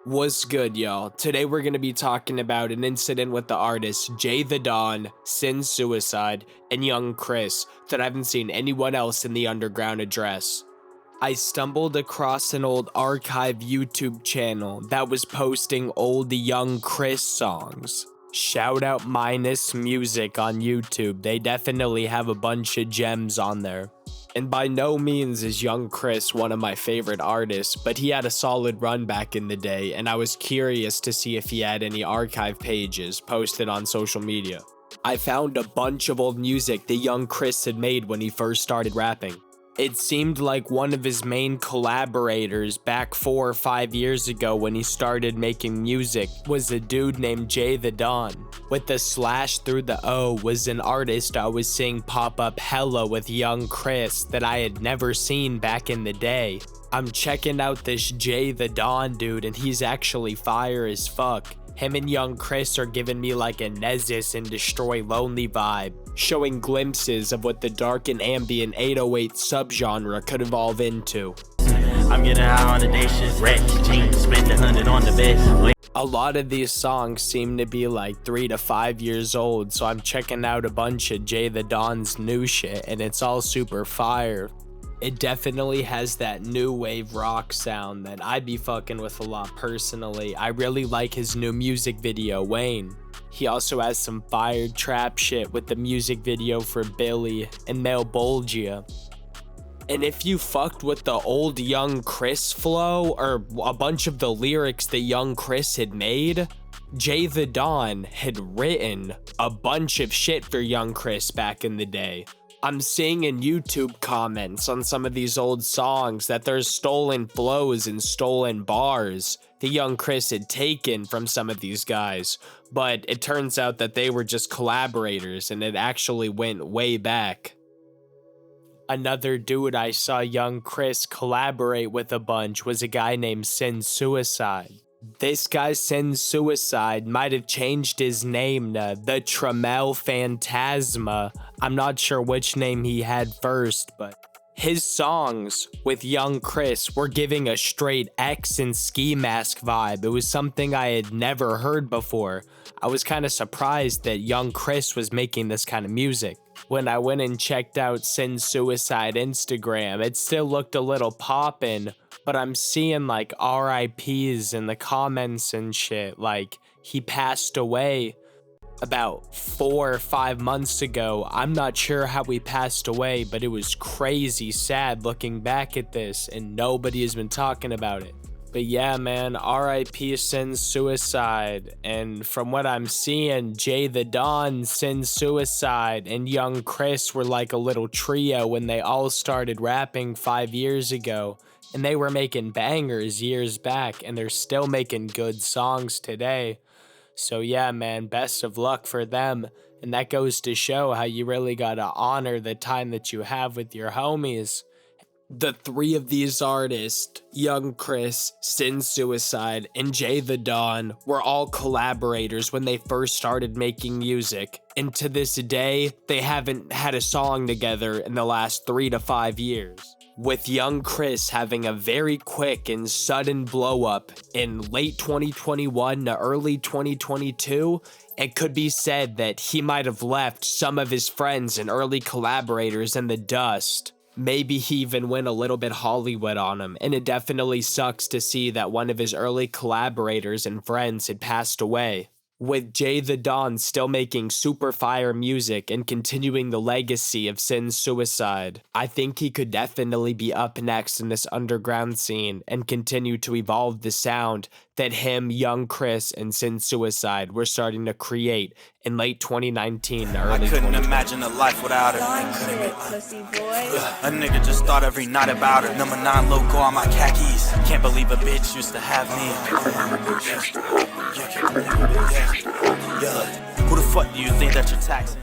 What's good, y'all? Today we're going to be talking about an incident with the artists Jaythedøn, Sinz Suicide, and YVNGXCHRIS that I haven't seen anyone else in the underground address. I stumbled across an old archive YouTube channel that was posting old YVNGXCHRIS songs. Shout out Minus Music on YouTube, they definitely have a bunch of gems on there. And by no means is YVNGXCHRIS one of my favorite artists, but he had a solid run back in the day, and I was curious to see if he had any archive pages posted on social media. I found a bunch of old music that YVNGXCHRIS had made when he first started rapping. It seemed like one of his main collaborators back 4 or 5 years ago when he started making music was a dude named Jaythedøn. With the slash through the O was an artist I was seeing pop up hella with YVNGXCHRIS that I had never seen back in the day. I'm checking out this Jaythedøn dude and he's actually fire as fuck. Him and YVNGXCHRIS are giving me like a Nezus and Destroy Lonely vibe, showing glimpses of what the dark and ambient 808 subgenre could evolve into. I'm getting high on the day shift, red jeans, spend 100 on the bed. A lot of these songs seem to be like 3 to 5 years old, so I'm checking out a bunch of Jaythedøn's new shit and it's all super fire. It definitely has that new wave rock sound that I'd be fucking with a lot personally. I really like his new music video, Wayne. He also has some fire trap shit with the music video for Billy and Malbolgia. And if you fucked with the old YVNGXCHRIS flow or a bunch of the lyrics that YVNGXCHRIS had made, Jaythedøn had written a bunch of shit for YVNGXCHRIS back in the day. I'm seeing in YouTube comments on some of these old songs that there's stolen flows and stolen bars that YVNGXCHRIS had taken from some of these guys, but it turns out that they were just collaborators and it actually went way back. Another dude I saw YVNGXCHRIS collaborate with a bunch was a guy named Sinz Suicide. This guy Sinz Suicide might have changed his name to the Tremel Phantasma. I'm not sure which name he had first, but his songs with YVNGXCHRIS were giving a straight X and Ski Mask vibe. It was something I had never heard before. I was kind of surprised that YVNGXCHRIS was making this kind of music. When I went and checked out Sinz Suicide Instagram, it still looked a little poppin', but I'm seeing like RIPs in the comments and shit, like he passed away about 4 or 5 months ago. I'm not sure how he passed away, but it was crazy sad looking back at this and nobody has been talking about it. But yeah, man, RIP Sinz Suicide, and from what I'm seeing, Jaythedøn, Sinz Suicide, and YVNGXCHRIS were like a little trio when they all started rapping 5 years ago, and they were making bangers years back, and they're still making good songs today. So yeah, man, best of luck for them, and that goes to show how you really gotta honor the time that you have with your homies. The 3 of these artists, YVNGXCHRIS, Sinz Suicide, and Jaythedøn, were all collaborators when they first started making music, and to this day, they haven't had a song together in the last 3 to 5 years. With YVNGXCHRIS having a very quick and sudden blow up in late 2021 to early 2022, it could be said that he might have left some of his friends and early collaborators in the dust. Maybe he even went a little bit Hollywood on him, and it definitely sucks to see that one of his early collaborators and friends had passed away. With Jaythedøn still making super fire music and continuing the legacy of Sinz Suicide, I think he could definitely be up next in this underground scene and continue to evolve the sound that him, YVNGXCHRIS, and Sinz Suicide were starting to create in late 2019 to early 2020. I couldn't imagine a life without her. A nigga just thought every night about her. Number 9 logo on my khakis. Can't believe a bitch used to have me. Yeah. Who the fuck do you think that you're taxing?